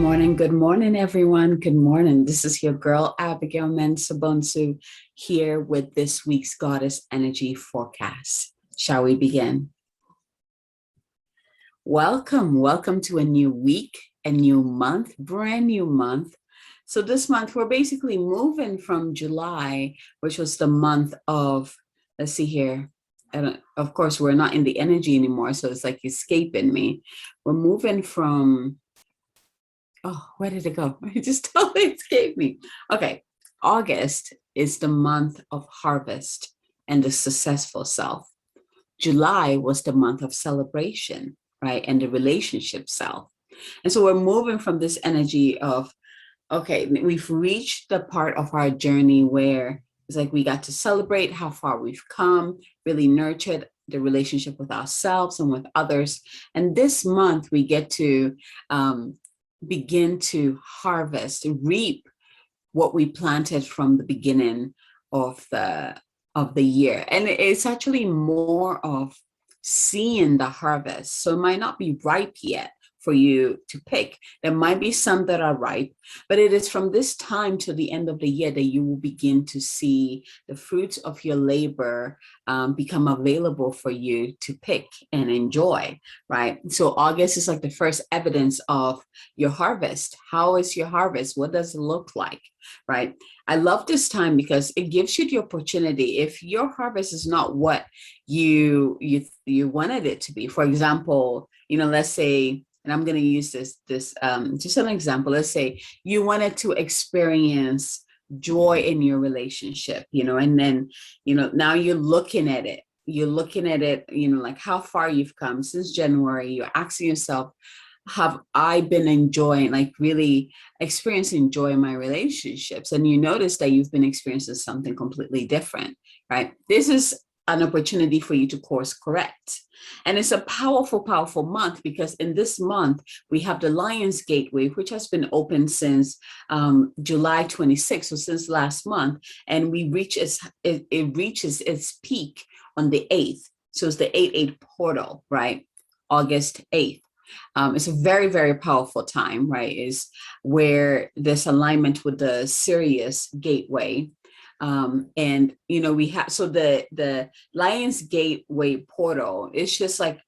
Good morning, everyone. Good morning. This is your girl, Abigail Mensabonsu, here with this week's Goddess Energy Forecast. Shall we begin? Welcome to a new week, a new month, brand new month. So this month, we're basically moving from July, which was the month of, let's see here. And of course, we're not in the energy anymore, so it's like escaping me. We're moving from where did it go? It just totally escaped me. Okay, August is the month of harvest and the successful self. July was the month of celebration, right? And the relationship self. And so we're moving from this energy of, okay, we've reached the part of our journey where it's like we got to celebrate how far we've come, really nurtured the relationship with ourselves and with others. And this month we get to begin to harvest, reap what we planted from the beginning of the year. And it's actually more of seeing the harvest. So it might not be ripe yet for you to pick. There might be some that are ripe, but it is from this time to the end of the year that you will begin to see the fruits of your labor become available for you to pick and enjoy, right? So August is like the first evidence of your harvest. How is your harvest? What does it look like, right? I love this time because it gives you the opportunity. If your harvest is not what you wanted it to be, for example, let's say, and I'm going to use this just an example. Let's say you wanted to experience joy in your relationship, and then, now you're looking at it. Like how far you've come since January. You're asking yourself, have I been enjoying, like really experiencing joy in my relationships? And you notice that you've been experiencing something completely different, right? This is an opportunity for you to course correct. And it's a powerful, powerful month because in this month, we have the Lion's Gateway, which has been open since July 26th, so since last month. And it reaches its peak on the 8th. So it's the 8/8 portal, right? August 8th. It's a very, very powerful time, right? Is where this alignment with the Sirius gateway. And we have, so the Lion's Gateway portal is just like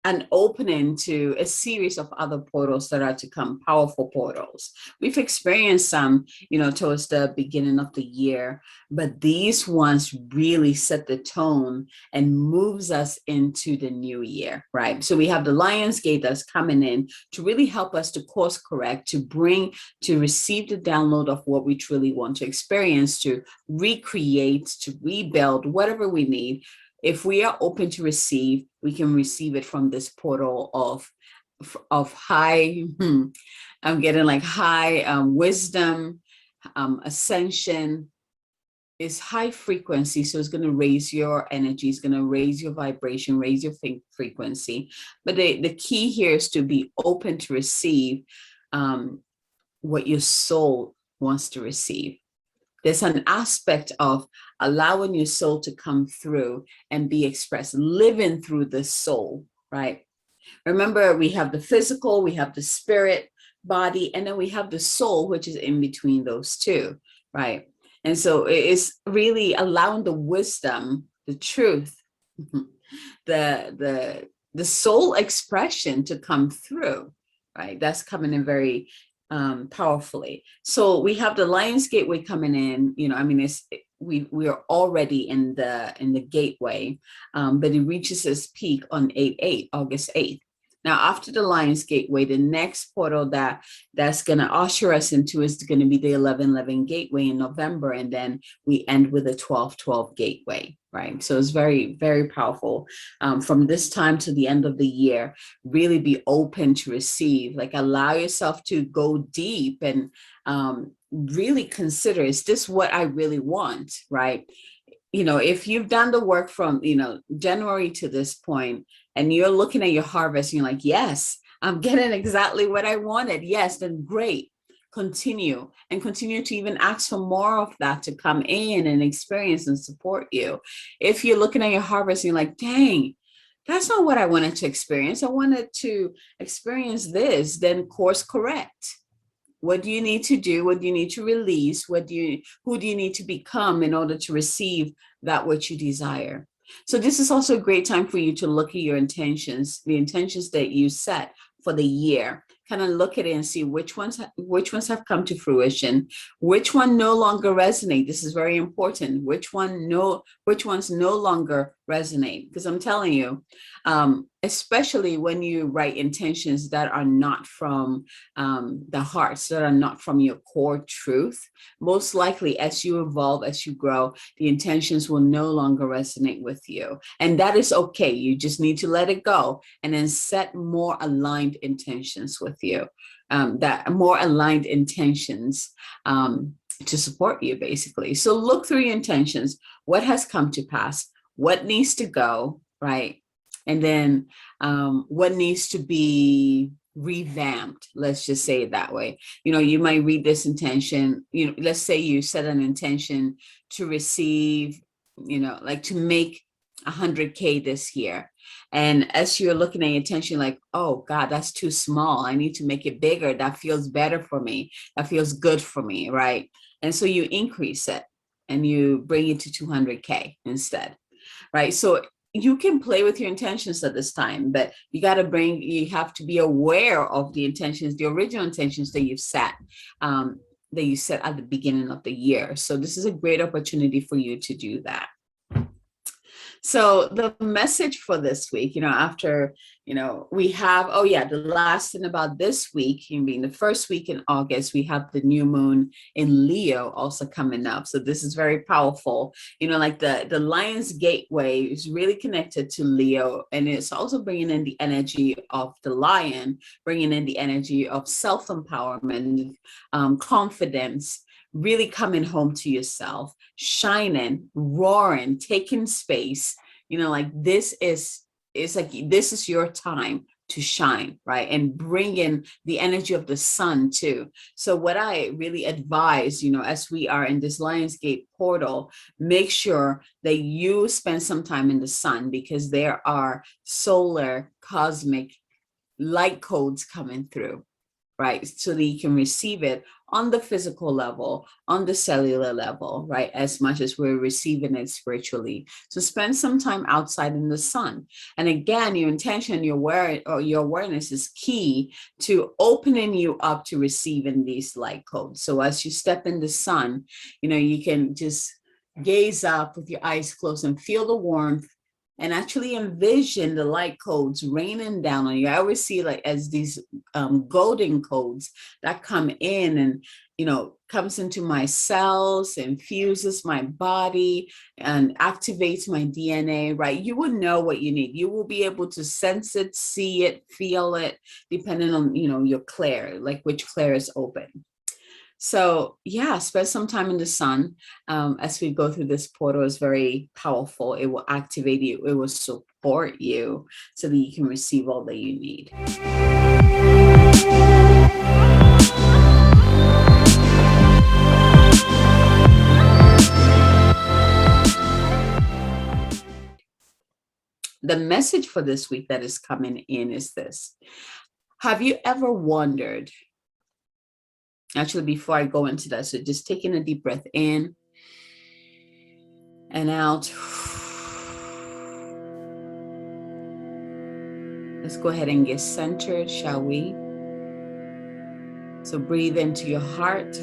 an opening to a series of other portals that are to come, powerful portals. We've experienced some, towards the beginning of the year, but these ones really set the tone and moves us into the new year, right? So we have the Lion's Gate that's coming in to really help us to course correct, to receive the download of what we truly want to experience, to recreate, to rebuild, whatever we need. If we are open to receive, we can receive it from this portal of high, I'm getting like high wisdom, ascension. Is high frequency, so it's going to raise your energy, it's going to raise your vibration, raise your frequency. But the key here is to be open to receive what your soul wants to receive. There's an aspect of allowing your soul to come through and be expressed, living through the soul, right? Remember, we have the physical, we have the spirit body, and then we have the soul, which is in between those two, right? And so it's really allowing the wisdom, the truth, the soul expression to come through, right? That's coming in very powerfully. So we have the Lion's Gateway coming in. We are already in the gateway, but it reaches its peak on August 8th. Now, after the Lion's Gateway, the next portal that's going to usher us into is going to be the 11/11 Gateway in November, and then we end with the 12/12 Gateway, right? So it's very, very powerful. From this time to the end of the year, really be open to receive, like allow yourself to go deep and really consider, is this what I really want, right? If you've done the work from, January to this point, and you're looking at your harvest, and you're like, yes, I'm getting exactly what I wanted. Yes, then great. Continue to even ask for more of that to come in and experience and support you. If you're looking at your harvest, and you're like, dang, That's not what I wanted to experience. I wanted to experience this, then course correct. What do you need to do? What do you need to release? Who do you need to become in order to receive that which you desire? So this is also a great time for you to look at your intentions, the intentions that you set for the year. Kind of look at it and see which ones have come to fruition, which one no longer resonate. This is very important. Which ones no longer resonate? Because I'm telling you, especially when you write intentions that are not from the hearts, that are not from your core truth, most likely as you evolve, as you grow, the intentions will no longer resonate with you. And that is okay. You just need to let it go and then set more aligned intentions with you, that more aligned intentions to support you, basically. So look through your intentions. What has come to pass? What needs to go, right? And then what needs to be revamped, let's just say it that way. You might read this intention, let's say you set an intention to receive, like to make 100K this year. And as you're looking at your intention, like, oh God, that's too small, I need to make it bigger, that feels better for me, that feels good for me, right? And so you increase it and you bring it to 200K instead, right? So you can play with your intentions at this time, but you have to be aware of the intentions, the original intentions that you've set, that you set at the beginning of the year. So this is a great opportunity for you to do that. So the message for this week, after, we have, the last thing about this week, being the first week in August, we have the new moon in Leo also coming up. So this is very powerful. Like the Lion's Gateway is really connected to Leo, and it's also bringing in the energy of the lion, bringing in the energy of self-empowerment, confidence, really coming home to yourself, shining, roaring, taking space. Like this is your time to shine, right? And bring in the energy of the sun too. So what I really advise, as we are in this Lionsgate portal, make sure that you spend some time in the sun, because there are solar cosmic light codes coming through, right? So that you can receive it on the physical level, on the cellular level, right? As much as we're receiving it spiritually. So spend some time outside in the sun. And again, your intention, your awareness is key to opening you up to receiving these light codes. So as you step in the sun, you can just gaze up with your eyes closed and feel the warmth, and actually envision the light codes raining down on you. I always see like as these golden codes that come in and, comes into my cells, infuses my body and activates my DNA, right? You will know what you need. You will be able to sense it, see it, feel it, depending on, your clair, like which clair is open. So yeah, spend some time in the sun as we go through this portal. Is very powerful. It will activate you. It will support you so that you can receive all that you need. The message for this week that is coming in is this. Have you ever wondered, actually, before I go into that, so just taking a deep breath in and out. Let's go ahead and get centered, shall we? So breathe into your heart,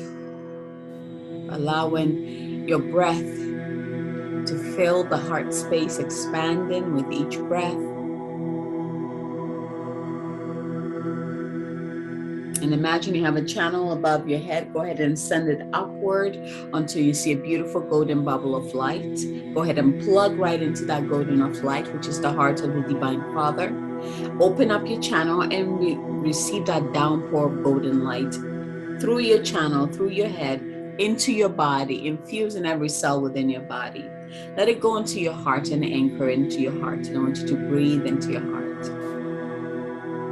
allowing your breath to fill the heart space, expanding with each breath. And imagine you have a channel above your head. Go ahead and send it upward until you see a beautiful golden bubble of light. Go ahead and plug right into that golden of light, which is the heart of the Divine Father. Open up your channel and receive that downpour of golden light through your channel, through your head, into your body, infusing every cell within your body. Let it go into your heart and anchor into your heart. And I want you to breathe into your heart.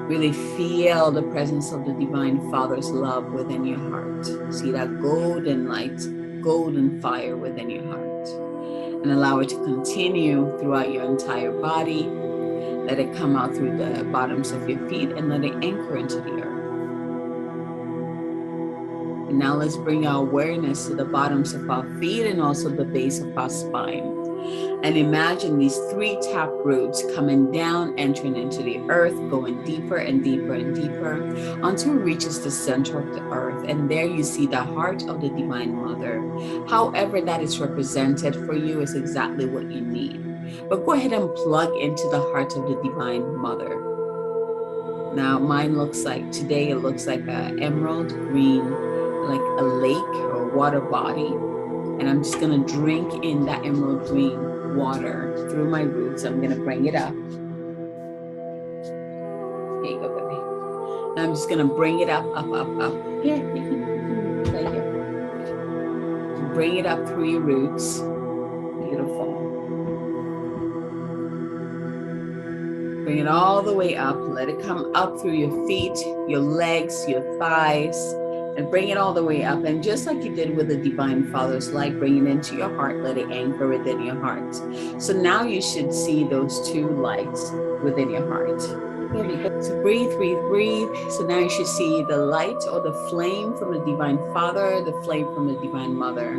Really feel the presence of the Divine Father's love within your heart. See that golden light, golden fire within your heart. And allow it to continue throughout your entire body. Let it come out through the bottoms of your feet and let it anchor into the earth. And now let's bring our awareness to the bottoms of our feet and also the base of our spine. And imagine these 3 tap roots coming down, entering into the earth, going deeper and deeper and deeper until it reaches the center of the earth. And there you see the heart of the Divine Mother. However that is represented for you is exactly what you need. But go ahead and plug into the heart of the Divine Mother. Now mine looks like, today it looks like an emerald green, like a lake or a water body. And I'm just gonna drink in that emerald green water through my roots. I'm gonna bring it up. Here you go, baby. Now I'm just gonna bring it up, up, up, up. Here, you can play here. Bring it up through your roots. Beautiful. Bring it all the way up. Let it come up through your feet, your legs, your thighs, and bring it all the way up. And just like you did with the Divine Father's light, bring it into your heart, let it anchor within your heart. So now you should see those 2 lights within your heart. So breathe, breathe, breathe. So now you should see the light or the flame from the Divine Father, the flame from the Divine Mother.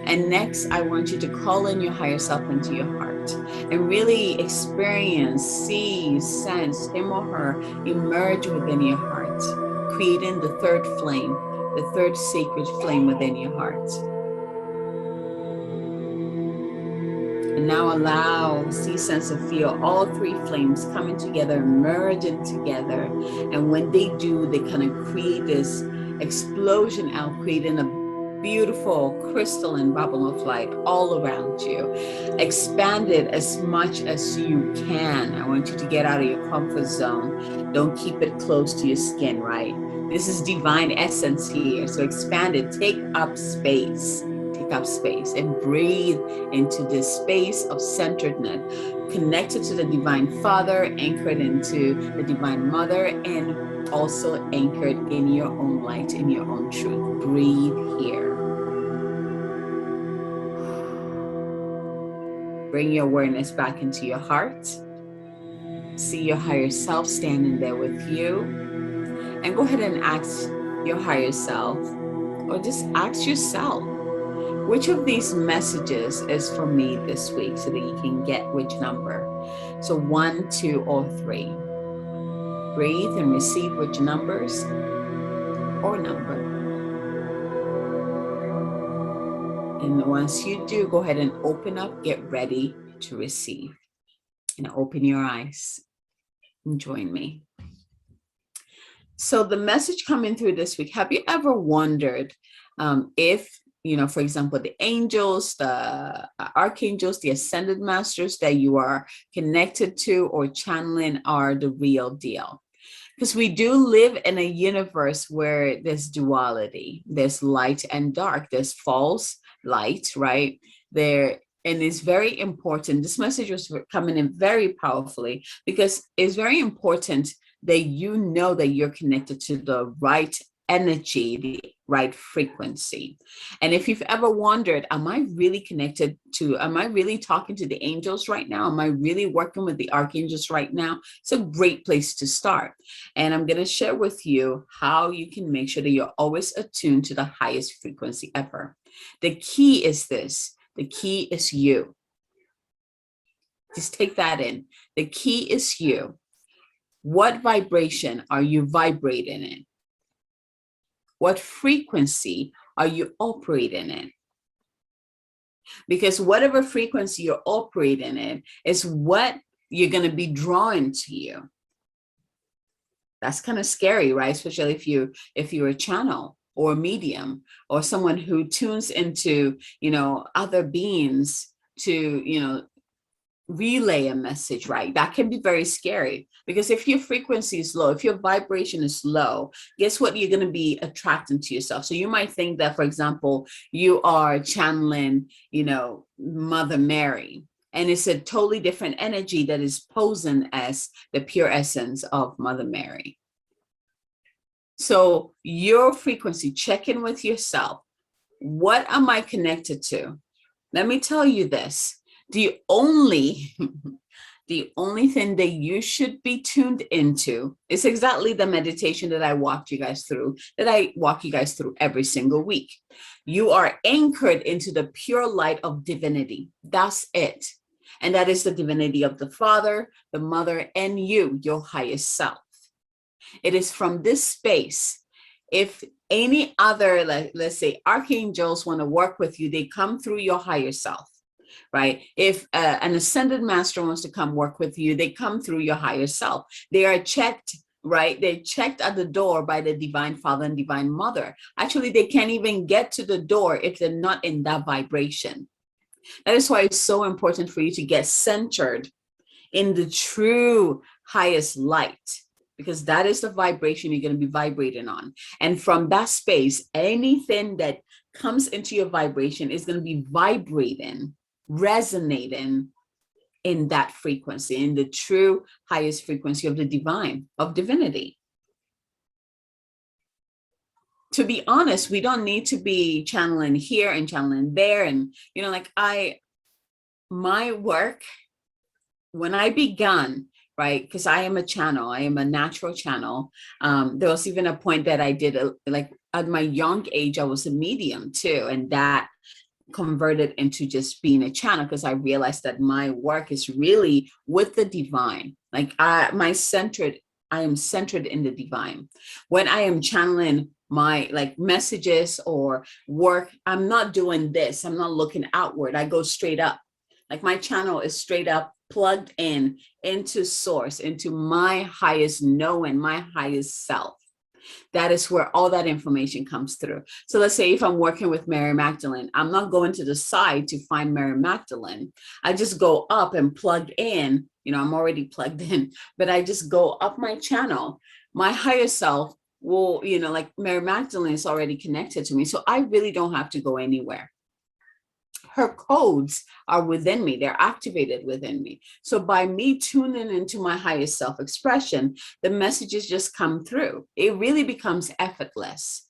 And next, I want you to call in your higher self into your heart and really experience, see, sense him or her emerge within your heart, creating the 3rd flame, the 3rd sacred flame within your heart. And now allow, see, sense, and feel all 3 flames coming together, merging together. And when they do, they kind of create this explosion out, creating a beautiful crystalline bubble of light all around you. Expand it as much as you can. I want you to get out of your comfort zone. Don't keep it close to your skin, right? This is divine essence here. So expand it, take up space. Take up space and breathe into this space of centeredness, connected to the Divine Father, anchored into the Divine Mother, and also anchored in your own light, in your own truth. Breathe here. Bring your awareness back into your heart. See your higher self standing there with you. And go ahead and ask your higher self, or just ask yourself, which of these messages is for me this week, so that you can get which number. So 1, 2, or 3. Breathe and receive which numbers or number. And once you do, go ahead and open up, get ready to receive. And open your eyes and join me. So the message coming through this week, have you ever wondered if, for example, the angels, the archangels, the ascended masters that you are connected to or channeling are the real deal? Because we do live in a universe where there's duality, there's light and dark, there's false light, right? And it's very important. This message was coming in very powerfully because it's very important that you know that you're connected to the right energy, the right frequency. And if you've ever wondered, am I really talking to the angels right now? Am I really working with the archangels right now? It's a great place to start. And I'm going to share with you how you can make sure that you're always attuned to the highest frequency ever. The key is this. The key is you. Just take that in. The key is you. What vibration are you vibrating in? What frequency are you operating in? Because whatever frequency you're operating in is what you're going to be drawing to you. That's kind of scary, right? Especially if you're a channel or a medium or someone who tunes into, other beings to, relay a message, right? That can be very scary because if your frequency is low, if your vibration is low, guess what you're going to be attracting to yourself? So you might think that, for example, you are channeling, Mother Mary, and it's a totally different energy that is posing as the pure essence of Mother Mary. So your frequency, check in with yourself. What am I connected to? Let me tell you this. The only The only thing that you should be tuned into is exactly the meditation that I walk you guys through every single week. You are anchored into the pure light of divinity. That's it. And that is the divinity of the Father, the Mother, and you, your highest self. It is from this space. If any other, let's say, archangels want to work with you, they come through your higher self. Right? If an ascended master wants to come work with you, they come through your higher self. They are checked, right? They're checked at the door by the divine Father and divine Mother. Actually, they can't even get to the door if they're not in that vibration. That is why it's so important for you to get centered in the true highest light, because that is the vibration you're going to be vibrating on. And from that space, anything that comes into your vibration is going to be vibrating, resonating in that frequency, in the true highest frequency of the divine, of divinity. To be honest, we don't need to be channeling here and channeling there. And, you know, like my work, when I began, right, because I am a channel, I am a natural channel. There was even a point that I did, like at my young age, I was a medium too. And that converted into just being a channel, because I realized that my work is really with the divine. Like I am centered in the divine. When I am channeling my like messages or work, I'm not doing this. I'm not looking outward. I go straight up. Like my channel is straight up plugged in into source, into my highest knowing, my highest self. That is where all that information comes through. So let's say if I'm working with Mary Magdalene, I'm not going to the side to find Mary Magdalene. I just go up and plug in, you know, I'm already plugged in, but I just go up my channel. My higher self will, you know, like Mary Magdalene is already connected to me. So I really don't have to go anywhere. Her codes are within me. They're activated within me. So by me tuning into my highest self-expression, the messages just come through. It really becomes effortless.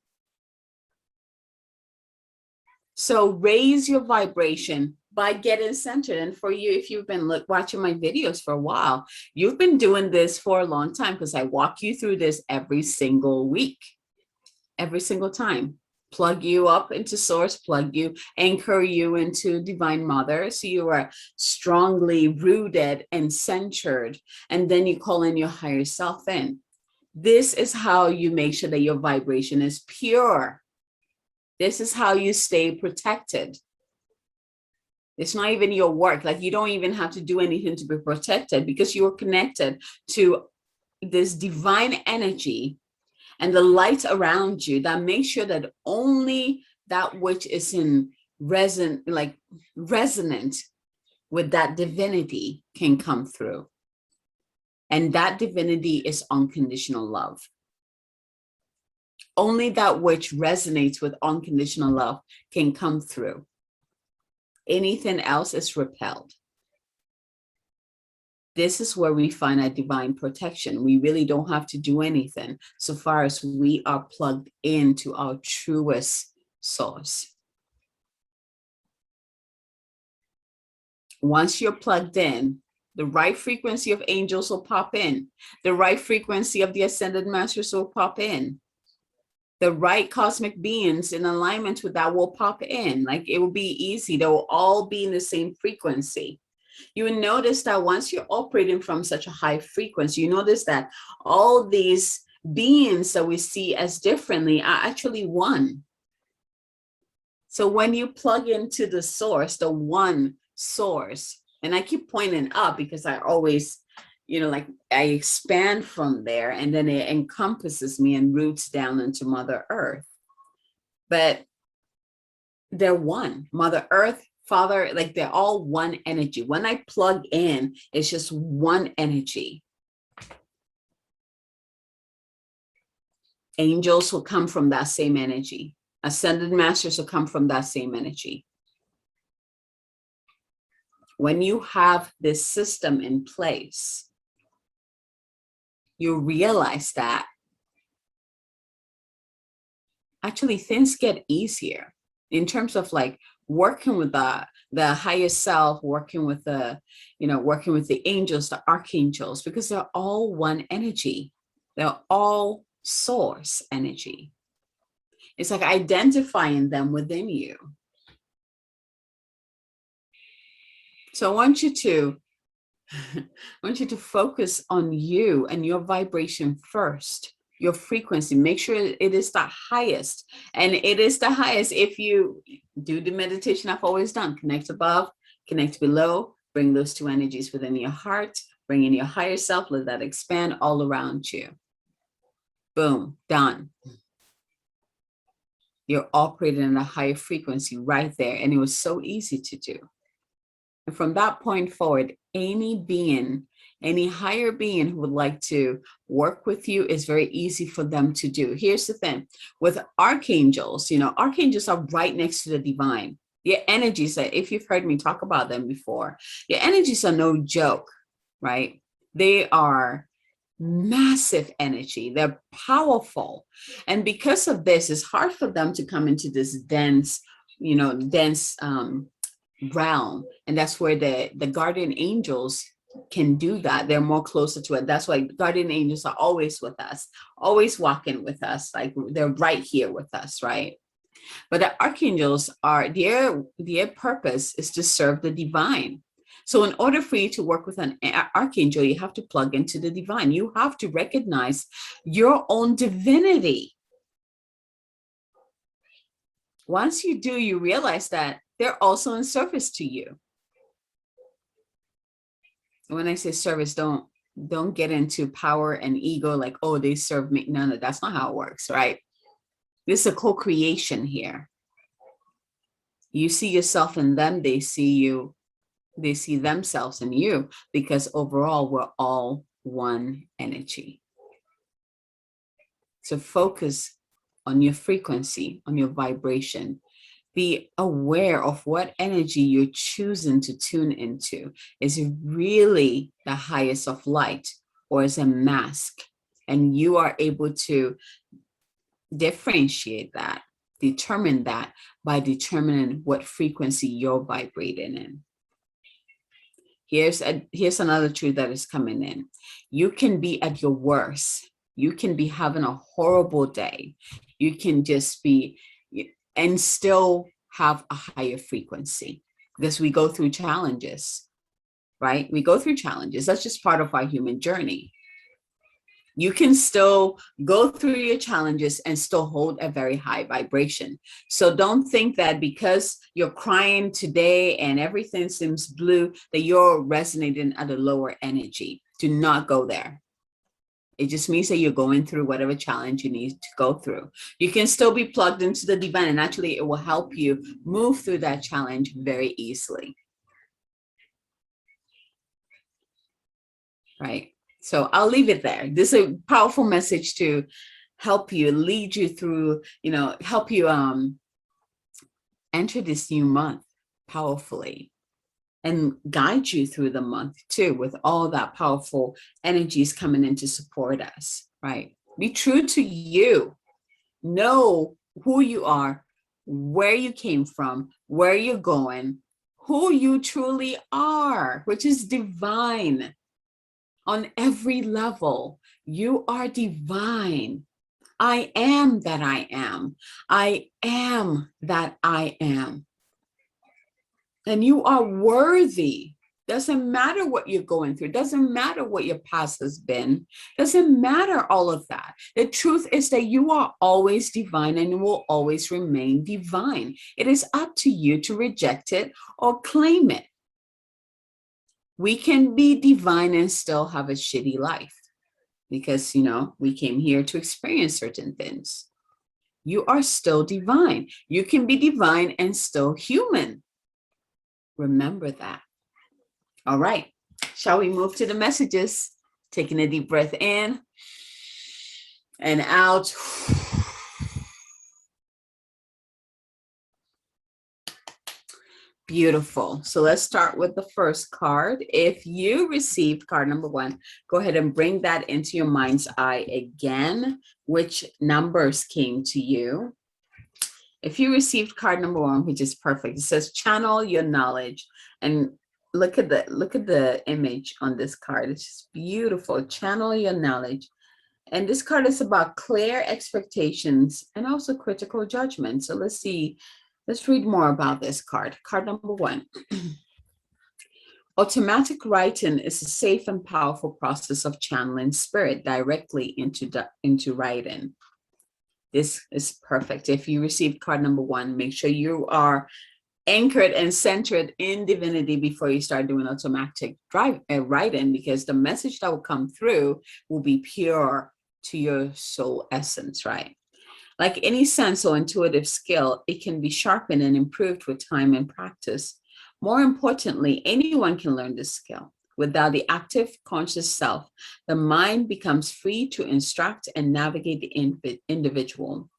So raise your vibration by getting centered. And for you, if you've been watching my videos for a while, you've been doing this for a long time, because I walk you through this every single week, every single time. Plug you up into source, anchor you into divine mother. So you are strongly rooted and centered. And then you call in your higher self in. This is how you make sure that your vibration is pure. This is how you stay protected. It's not even your work. Like you don't even have to do anything to be protected, because you are connected to this divine energy and the light around you that makes sure that only that which is in resonant with that divinity can come through. And that divinity is unconditional love. Only that which resonates with unconditional love can come through. Anything else is repelled. This is where we find our divine protection. We really don't have to do anything so far as we are plugged into our truest source. Once you're plugged in, the right frequency of angels will pop in. The right frequency of the ascended masters will pop in. The right cosmic beings in alignment with that will pop in. Like it will be easy. They will all be in the same frequency. You will notice that once you're operating from such a high frequency, you notice that all these beings that we see as differently are actually one. So when you plug into the source, the one source, and I keep pointing up because I always, you know, like I expand from there, and then it encompasses me and roots down into Mother Earth. But they're one. Mother Earth, Father, like they're all one energy. When I plug in, it's just one energy. Angels will come from that same energy. Ascended masters will come from that same energy. When you have this system in place, you realize that actually things get easier in terms of like working with the higher self, working with the, working with the angels, the archangels, because they're all one energy. They're all source energy. It's like identifying them within you. So I want you to focus on you and your vibration first, your frequency. Make sure it is the highest. And it is the highest if you do the meditation I've always done. Connect above, connect below, bring those two energies within your heart, bring in your higher self, let that expand all around you. Boom, done. You're operating at a higher frequency right there. And it was so easy to do. And from that point forward, any being, any higher being who would like to work with you, is very easy for them to do. Here's the thing with archangels, archangels are right next to the divine. Your energies, if you've heard me talk about them before, your energies are no joke, right? They are massive energy. They're powerful. And because of this, it's hard for them to come into this dense realm. And that's where the guardian angels can do that. They're more closer to it. That's why guardian angels are always with us, always walking with us. Like they're right here with us, right? But the archangels are, their purpose is to serve the divine. So in order for you to work with an archangel, you have to plug into the divine. You have to recognize your own divinity. Once you do, you realize that they're also in service to you. When I say service, don't get into power and ego, like, oh, they serve me. No, that's not how it works, right? This is a co-creation here. You see yourself in them, they see you. They see themselves in you, because overall we're all one energy. So focus on your frequency, on your vibration. Be aware of what energy you're choosing to tune into. Is it really the highest of light, or is it a mask? And you are able to differentiate that, determine that by determining what frequency you're vibrating in. Here's another truth that is coming in. You can be at your worst. You can be having a horrible day. You can just be, and still have a higher frequency, because we go through challenges, right? We go through challenges. That's just part of our human journey. You can still go through your challenges and still hold a very high vibration. So don't think that because you're crying today and everything seems blue, that you're resonating at a lower energy. Do not go there. It just means that you're going through whatever challenge you need to go through. You can still be plugged into the divine, and actually it will help you move through that challenge very easily. Right? So I'll leave it there. This is a powerful message to help you, lead you through, help you enter this new month powerfully, and guide you through the month too, with all that powerful energies coming in to support us, right? Be true to you. Know who you are, where you came from, where you're going, who you truly are, which is divine. On every level, you are divine. I am that I am. I am that I am. And you are worthy. Doesn't matter what you're going through. Doesn't matter what your past has been. Doesn't matter all of that. The truth is that you are always divine and will always remain divine. It is up to you to reject it or claim it. We can be divine and still have a shitty life, because, we came here to experience certain things. You are still divine. You can be divine and still human. Remember that. All right. Shall we move to the messages? Taking a deep breath in and out. Beautiful. So let's start with the first card. If you received card number 1, go ahead and bring that into your mind's eye again. Which numbers came to you? If you received card number 1, which is perfect, it says channel your knowledge. And look at the image on this card. It's just beautiful. Channel your knowledge. And this card is about clear expectations and also critical judgment. So let's see. Let's read more about this card. Card number 1. Automatic writing is a safe and powerful process of channeling spirit directly into writing. This is perfect. If you received card number 1, make sure you are anchored and centered in divinity before you start doing automatic writing, because the message that will come through will be pure to your soul essence, right? Like any sense or intuitive skill, it can be sharpened and improved with time and practice. More importantly, anyone can learn this skill. Without the active conscious self, the mind becomes free to instruct and navigate the individual.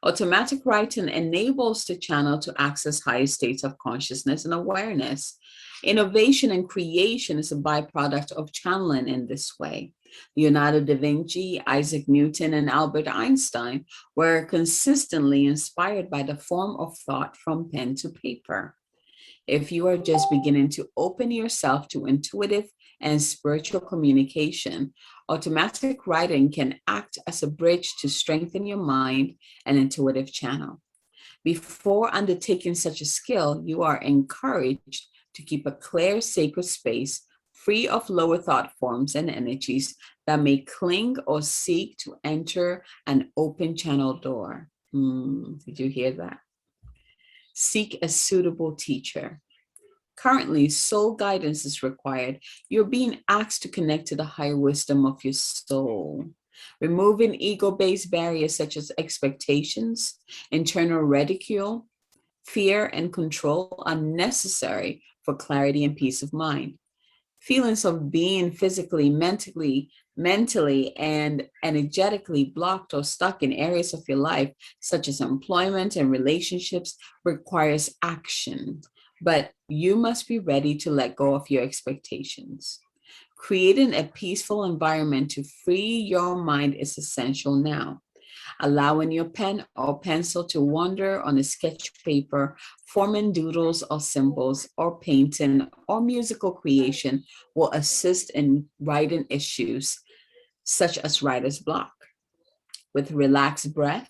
Automatic writing enables the channel to access higher states of consciousness and awareness. Innovation and creation is a byproduct of channeling in this way. Leonardo da Vinci, Isaac Newton, and Albert Einstein were consistently inspired by the form of thought from pen to paper. If you are just beginning to open yourself to intuitive and spiritual communication, automatic writing can act as a bridge to strengthen your mind and intuitive channel. Before undertaking such a skill, you are encouraged to keep a clear, sacred space free of lower thought forms and energies that may cling or seek to enter an open channel door. Did you hear that? Seek a suitable teacher. Currently, soul guidance is required. You're being asked to connect to the higher wisdom of your soul. Removing ego-based barriers such as expectations, internal ridicule, fear, and control are necessary for clarity and peace of mind. Feelings of being physically, mentally, and energetically blocked or stuck in areas of your life, such as employment and relationships, requires action. But you must be ready to let go of your expectations. Creating a peaceful environment to free your mind is essential now. Allowing your pen or pencil to wander on a sketch paper, forming doodles or symbols, or painting or musical creation will assist in writing issues such as writer's block. With relaxed breath,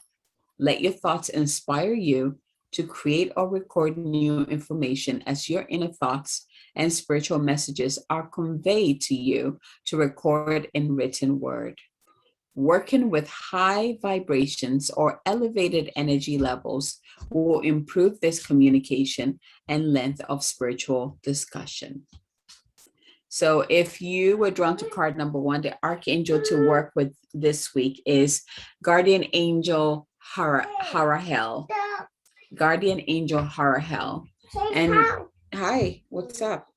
let your thoughts inspire you to create or record new information as your inner thoughts and spiritual messages are conveyed to you to record in written word. Working with high vibrations or elevated energy levels will improve this communication and length of spiritual discussion. So if you were drawn to card number 1, the archangel to work with this week is Guardian Angel Harahel. Guardian Angel Harahel. And hi, what's up?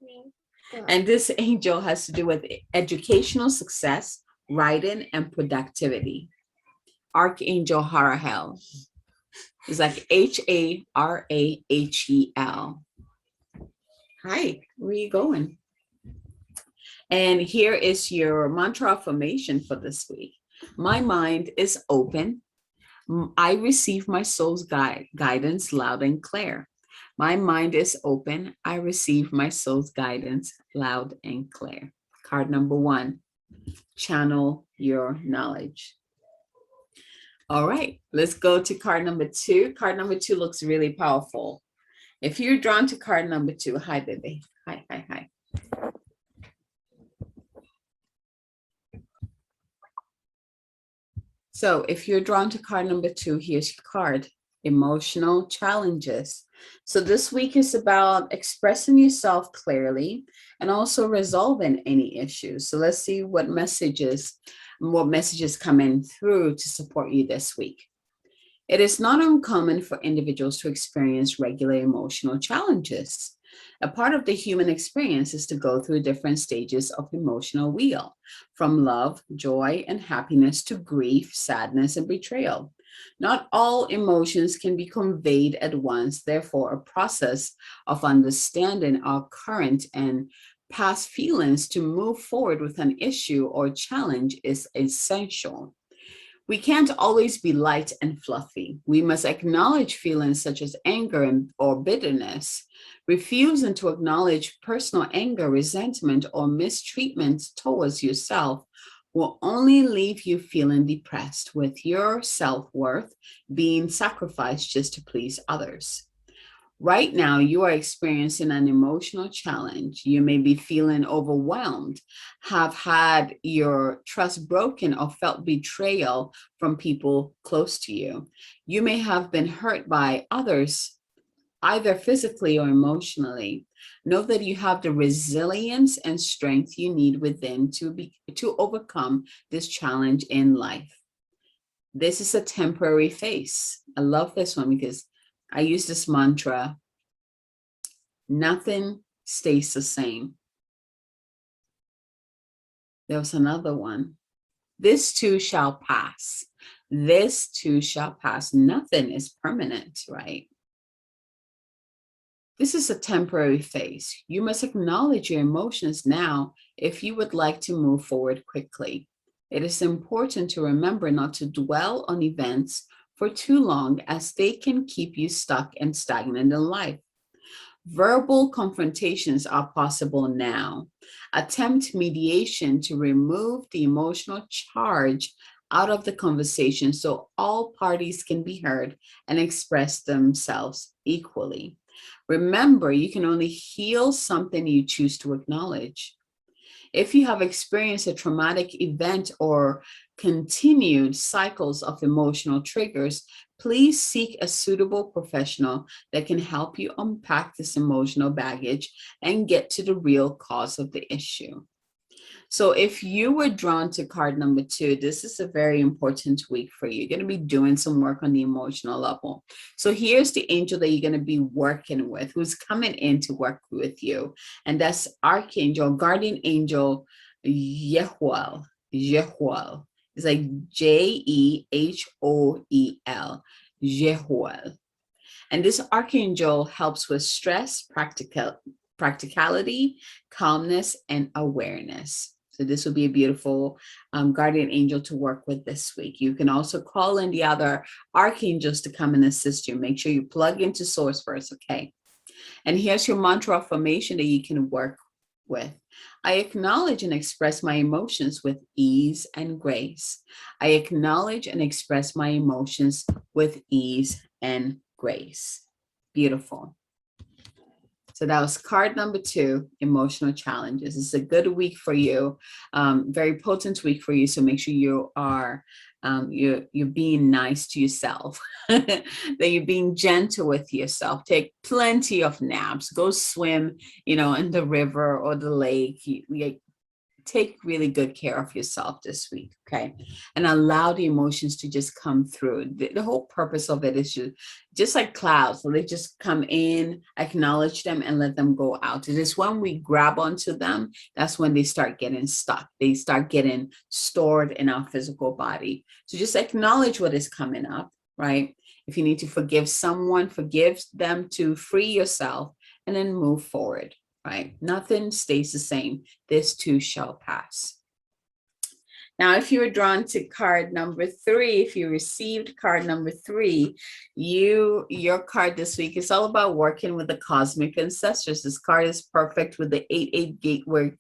And this angel has to do with educational success, writing, and productivity. Archangel Harahel is like Harahel. Hi, where are you going? And here is your mantra affirmation for this week. My mind is open. I receive my soul's guidance loud and clear. My mind is open. I receive my soul's guidance loud and clear. Card number 1, channel your knowledge. All right, let's go to card number 2. Card number 2 looks really powerful. If you're drawn to card number 2, hi, baby. Hi. So if you're drawn to card number 2, here's your card, emotional challenges. So this week is about expressing yourself clearly and also resolving any issues. So let's see what messages come in through to support you this week. It is not uncommon for individuals to experience regular emotional challenges. A part of the human experience is to go through different stages of emotional wheel, from love, joy, and happiness to grief, sadness, and betrayal. Not all emotions can be conveyed at once. Therefore, a process of understanding our current and past feelings to move forward with an issue or challenge is essential. We can't always be light and fluffy. We must acknowledge feelings such as anger or bitterness. Refusing to acknowledge personal anger, resentment, or mistreatment towards yourself will only leave you feeling depressed, with your self-worth being sacrificed just to please others. Right now, you are experiencing an emotional challenge. You may be feeling overwhelmed, have had your trust broken, or felt betrayal from people close to you. You may have been hurt by others, either physically or emotionally. Know that you have the resilience and strength you need within to overcome this challenge in life. This is a temporary phase. I love this one because I use this mantra: nothing stays the same. There was another one. This too shall pass. This too shall pass. Nothing is permanent, right? This is a temporary phase. You must acknowledge your emotions now if you would like to move forward quickly. It is important to remember not to dwell on events for too long, as they can keep you stuck and stagnant in life. Verbal confrontations are possible now. Attempt mediation to remove the emotional charge out of the conversation so all parties can be heard and express themselves equally. Remember, you can only heal something you choose to acknowledge. If you have experienced a traumatic event or continued cycles of emotional triggers, please seek a suitable professional that can help you unpack this emotional baggage and get to the real cause of the issue. So if you were drawn to card number 2, this is a very important week for you. You're going to be doing some work on the emotional level. So here's the angel that you're going to be working with, who's coming in to work with you. And that's Archangel, Guardian Angel, Jehuel. Jehuel. It's like Jehoel. Jehuel. And this archangel helps with stress, practicality, calmness, and awareness. So this will be a beautiful guardian angel to work with this week. You can also call in the other archangels to come and assist you. Make sure you plug into source first, okay? And here's your mantra affirmation that you can work with. I acknowledge and express my emotions with ease and grace. I acknowledge and express my emotions with ease and grace. Beautiful. So that was card number 2, emotional challenges. It's a good week for you, very potent week for you. So make sure you are you're being nice to yourself, that you're being gentle with yourself. Take plenty of naps. Go swim, in the river or the lake. Take really good care of yourself this week, okay? And allow the emotions to just come through. The whole purpose of it is just like clouds, so they just come in, acknowledge them, and let them go out. It is when we grab onto them, that's when they start getting stuck. They start getting stored in our physical body. So just acknowledge what is coming up, right? If you need to forgive someone, forgive them to free yourself, and then move forward. Right? Nothing stays the same. This too shall pass. Now, if you were drawn to card number 3, if you received card number 3, your card this week is all about working with the cosmic ancestors. This card is perfect with the 8-8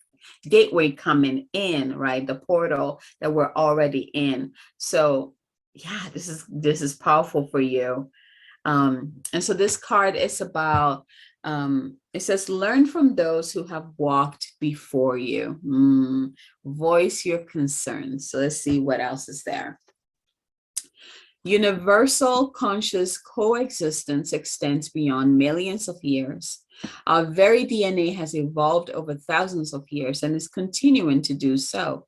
gateway coming in, right? The portal that we're already in. So yeah, this is powerful for you. And so this card is about, it says, learn from those who have walked before you. Voice your concerns. So let's see what else is there. Universal conscious coexistence extends beyond millions of years. Our very DNA has evolved over thousands of years and is continuing to do so.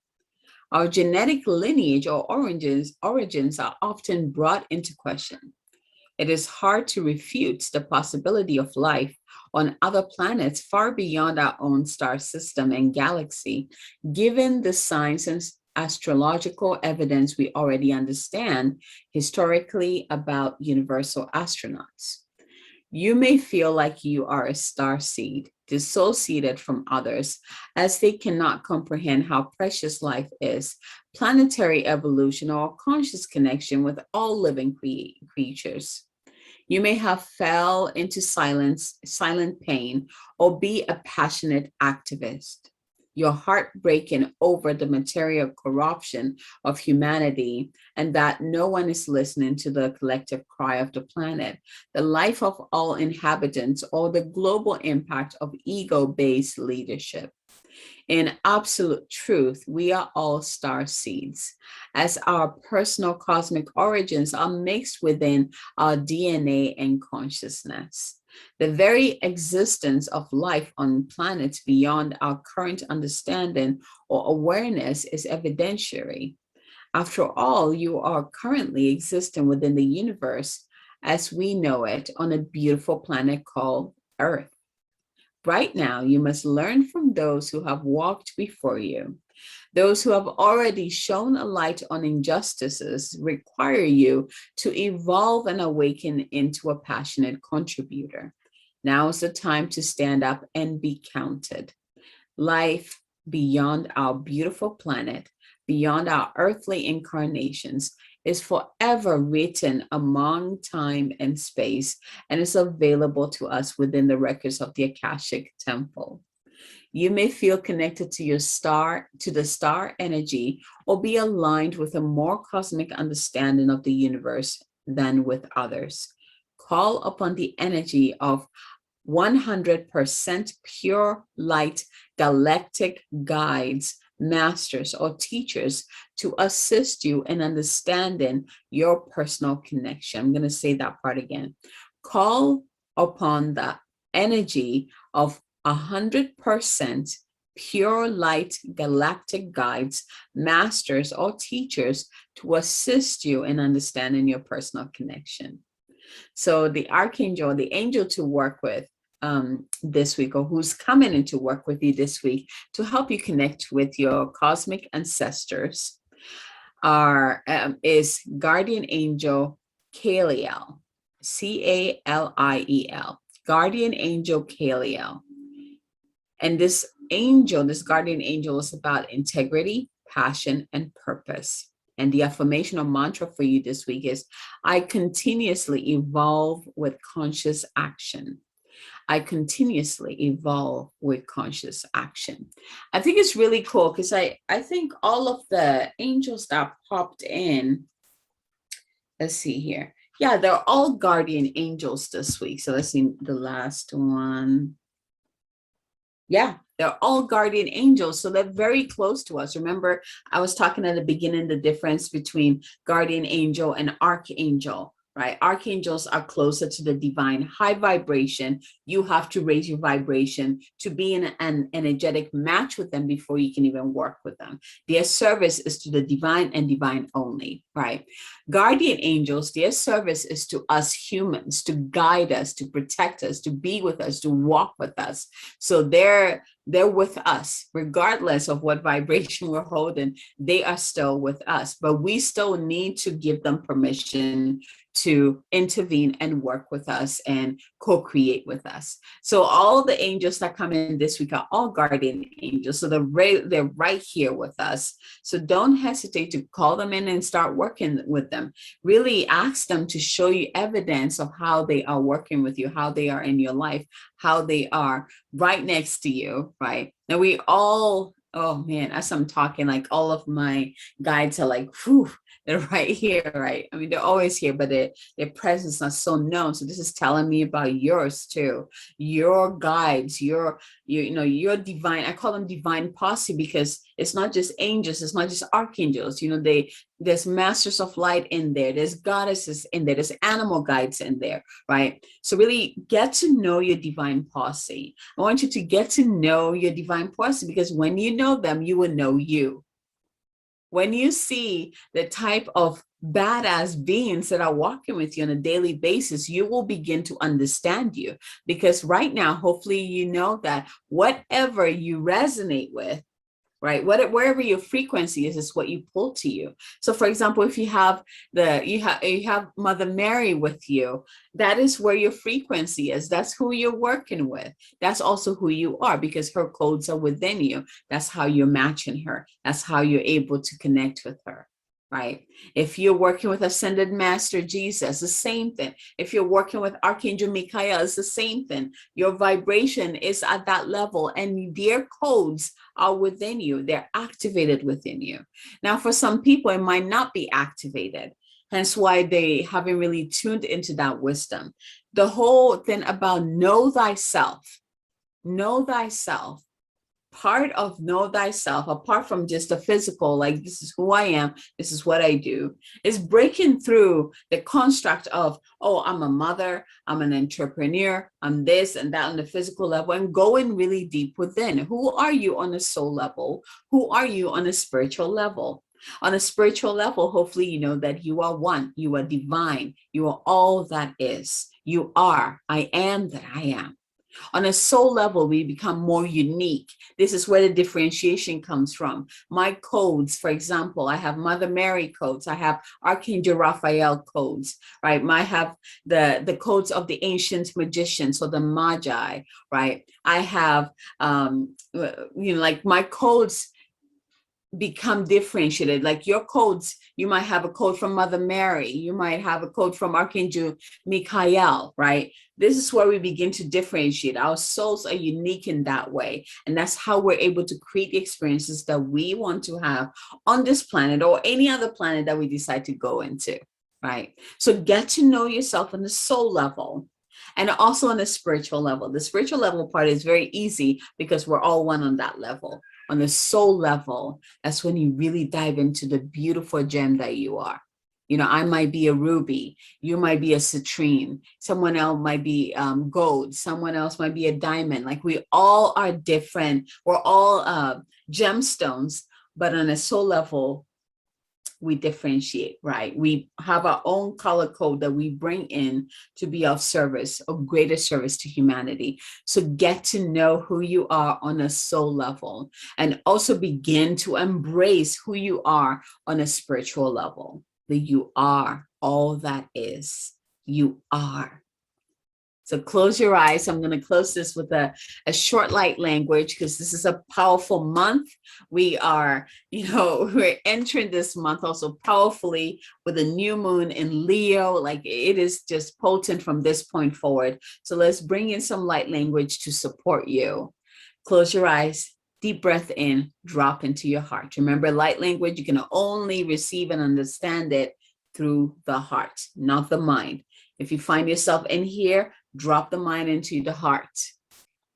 Our genetic lineage or origins are often brought into question. It is hard to refute the possibility of life on other planets far beyond our own star system and galaxy, given the science and astrological evidence we already understand historically about universal astronauts. You may feel like you are a star seed, dissociated from others, as they cannot comprehend how precious life is, planetary evolution, or conscious connection with all living creatures. You may have fell into silent pain, or be a passionate activist. Your heart breaking over the material corruption of humanity, and that no one is listening to the collective cry of the planet, the life of all inhabitants, or the global impact of ego-based leadership. In absolute truth, we are all star seeds, as our personal cosmic origins are mixed within our DNA and consciousness. The very existence of life on planets beyond our current understanding or awareness is evidentiary. After all, you are currently existing within the universe as we know it on a beautiful planet called Earth. Right now, you must learn from those who have walked before you. Those who have already shown a light on injustices require you to evolve and awaken into a passionate contributor. Now is the time to stand up and be counted. Life beyond our beautiful planet, beyond our earthly incarnations, is forever written among time and space, and is available to us within the records of the Akashic Temple. You may feel connected to your star, to the star energy, or be aligned with a more cosmic understanding of the universe than with others. Call upon the energy of 100% pure light galactic guides, masters, or teachers to assist you in understanding your personal connection. I'm going to say that part again. Call upon the energy of 100% pure light galactic guides, masters, or teachers to assist you in understanding your personal connection. So the archangel, the angel to work with this week, or who's coming in to work with you this week to help you connect with your cosmic ancestors, is guardian angel Kaliel, Kaliel, guardian angel Kaliel. And this angel, this guardian angel, is about integrity, passion, and purpose. And the affirmation or mantra for you this week is, I continuously evolve with conscious action. I continuously evolve with conscious action. I think it's really cool because I think all of the angels that popped in, let's see here. Yeah, they're all guardian angels this week. So let's see the last one. Yeah, they're all guardian angels. So they're very close to us. Remember, I was talking at the beginning, the difference between guardian angel and archangel, right? Archangels are closer to the divine, high vibration. You have to raise your vibration to be in an energetic match with them before you can even work with them. Their service is to the divine and divine only, right? Guardian angels, their service is to us humans, to guide us, to protect us, to be with us, to walk with us. So they're with us, regardless of what vibration we're holding, they are still with us, but we still need to give them permission to intervene and work with us and co-create with us. So all the angels that come in this week are all guardian angels. So they're right here with us. So don't hesitate to call them in and start working with them. Really ask them to show you evidence of how they are working with you, how they are in your life, how they are right next to you, right? Now we all, oh man, as I'm talking, like all of my guides are like, whew, they're right here, right? I mean, they're always here, but their presence is so known. So this is telling me about yours too. Your guides, your divine, I call them divine posse because it's not just angels, it's not just archangels. There's masters of light in there, there's goddesses in there, there's animal guides in there, right? So really get to know your divine posse. I want you to get to know your divine posse because when you know them, you will know you. When you see the type of badass beings that are walking with you on a daily basis, you will begin to understand you. Because right now, hopefully, you know that whatever you resonate with, right? Wherever your frequency is what you pull to you. So for example, if you have you have Mother Mary with you, that is where your frequency is. That's who you're working with. That's also who you are, because her codes are within you. That's how you're matching her. That's how you're able to connect with her, right? If you're working with Ascended Master Jesus, the same thing. If you're working with Archangel Michael, it's the same thing. Your vibration is at that level, and their codes are within you. They're activated within you. Now, for some people, it might not be activated. Hence why they haven't really tuned into that wisdom. The whole thing about know thyself, know thyself. Part of know thyself, apart from just the physical, like this is who I am, this is what I do, is breaking through the construct of, oh, I'm a mother, I'm an entrepreneur, I'm this and that on the physical level, and going really deep within. Who are you on a soul level? Who are you on a spiritual level? On a spiritual level, hopefully you know that you are one, you are divine, you are all that is. You are, I am that I am. On a soul level, we become more unique. This is where the differentiation comes from. My codes, for example, I have Mother Mary codes. I have Archangel Raphael codes, right? I have the codes of the ancient magicians, so the Magi, right? I have, like my codes become differentiated. Like your codes, you might have a code from Mother Mary, you might have a code from Archangel Michael, right? This is where we begin to differentiate. Our souls are unique in that way, and that's how we're able to create the experiences that we want to have on this planet or any other planet that we decide to go into, right? So get to know yourself on the soul level and also on the spiritual level. The spiritual level part is very easy because we're all one on that level. On the soul level, that's when you really dive into the beautiful gem that you are. You know, I might be a ruby, you might be a citrine, someone else might be gold, someone else might be a diamond. Like we all are different. We're all gemstones, but on a soul level, we differentiate, right? We have our own color code that we bring in to be of service, of greater service to humanity. So get to know who you are on a soul level, and also begin to embrace who you are on a spiritual level. That you are all that is. You are. So close your eyes. I'm going to close this with a short light language because this is a powerful month. We are, we're entering this month also powerfully with a new moon in Leo. Like it is just potent from this point forward. So let's bring in some light language to support you. Close your eyes. Deep breath in, drop into your heart. Remember, light language, you can only receive and understand it through the heart, not the mind. If you find yourself in here, drop the mind into the heart.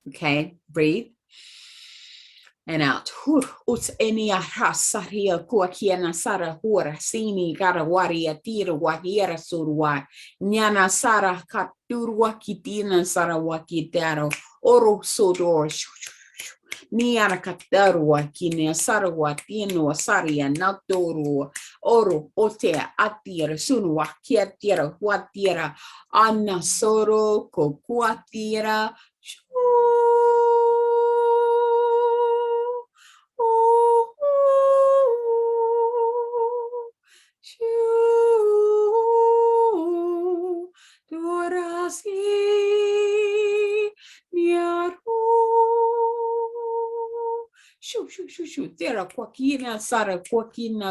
Okay, breathe. And out. Uts enia hasaria kuakiana sara hura sini garawaria tira wahiera surwa. Nyana sara katurwa kitina sara wakitaro. Oro sodor. Niara katarwa kine sarwa tino saria natoru. Oro otea atira sunwa kiatira huatira. Anna soro kokuatira. Tera quaquina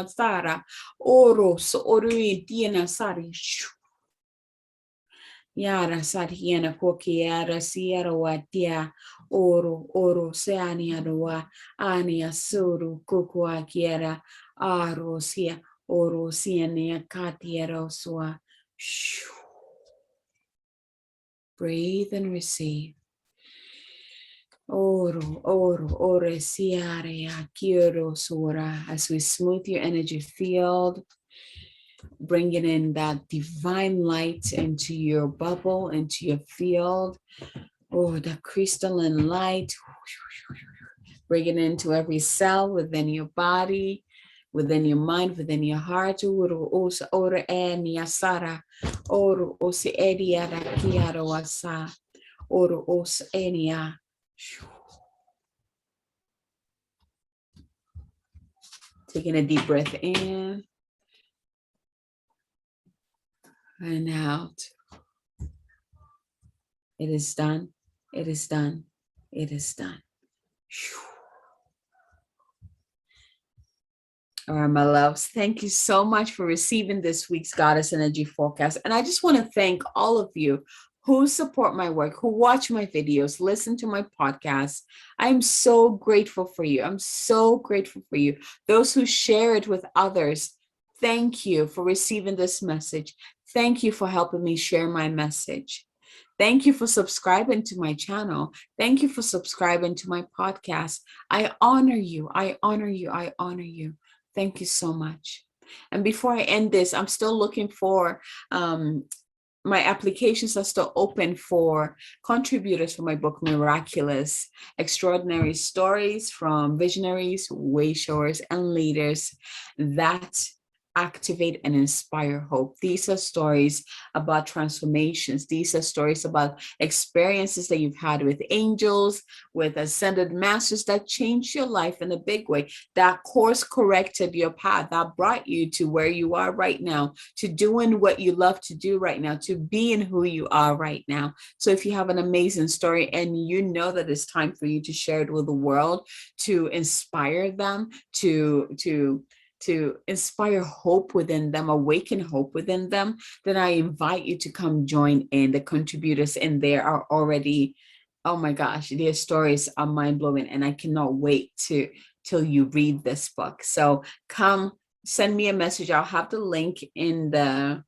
sara oro so orui tiena sari Yara sariana kokiara sierra watia oro seania doa ania suru kukua kiera aro sia oro siania katiera sua. Breathe and receive. Ore siare akiero sura. As we smooth your energy field, bringing in that divine light into your bubble, into your field. Oh, the crystalline light. Bringing it into every cell within your body, within your mind, within your heart. Oro osa ora enia sara. Oro osa edia rakiara wasa. Oro osa enia. Taking a deep breath in and out. It is done. It is done. It is done. All right, my loves, thank you so much for receiving this week's Goddess Energy Forecast. And I just want to thank all of you who support my work, who watch my videos, listen to my podcast. I'm so grateful for you. I'm so grateful for you. Those who share it with others, thank you for receiving this message. Thank you for helping me share my message. Thank you for subscribing to my channel. Thank you for subscribing to my podcast. I honor you. I honor you. I honor you. Thank you so much. And before I end this, I'm still looking for my applications are still open for contributors for my book, Miraculous, Extraordinary Stories from Visionaries, Wayshowers, and Leaders that activate and inspire hope. These are stories about transformations. These are stories about experiences that you've had with angels, with ascended masters that changed your life in a big way, that course corrected your path, that brought you to where you are right now, to doing what you love to do right now, to being who you are right now. So if you have an amazing story and you know that it's time for you to share it with the world, to inspire them, to inspire hope within them, awaken hope within them, then I invite you to come join in. The contributors in there are already, oh my gosh, their stories are mind-blowing, and I cannot wait till you read this book. So come send me a message. I'll have the link in the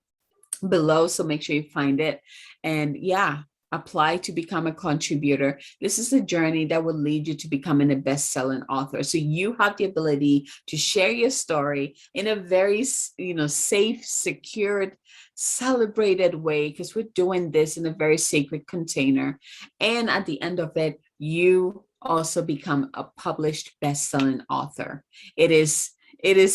below, so make sure you find it. And yeah, apply to become a contributor. This is a journey that will lead you to becoming a best-selling author. So you have the ability to share your story in a very, safe, secured, celebrated way, because we're doing this in a very sacred container. And at the end of it, you also become a published best-selling author. It is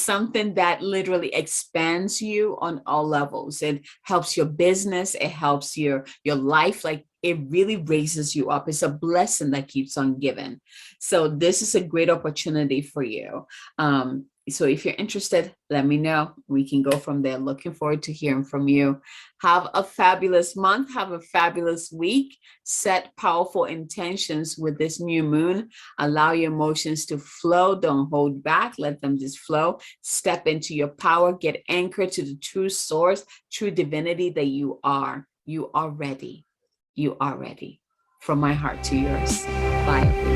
something that literally expands you on all levels. It helps your business. It helps your life. Like, it really raises you up. It's a blessing that keeps on giving. So this is a great opportunity for you. So if you're interested, let me know. We can go from there. Looking forward to hearing from you. Have a fabulous month. Have a fabulous week. Set powerful intentions with this new moon. Allow your emotions to flow. Don't hold back. Let them just flow. Step into your power. Get anchored to the true source, true divinity that you are. You are ready. You are ready. From my heart to yours. Bye, everyone.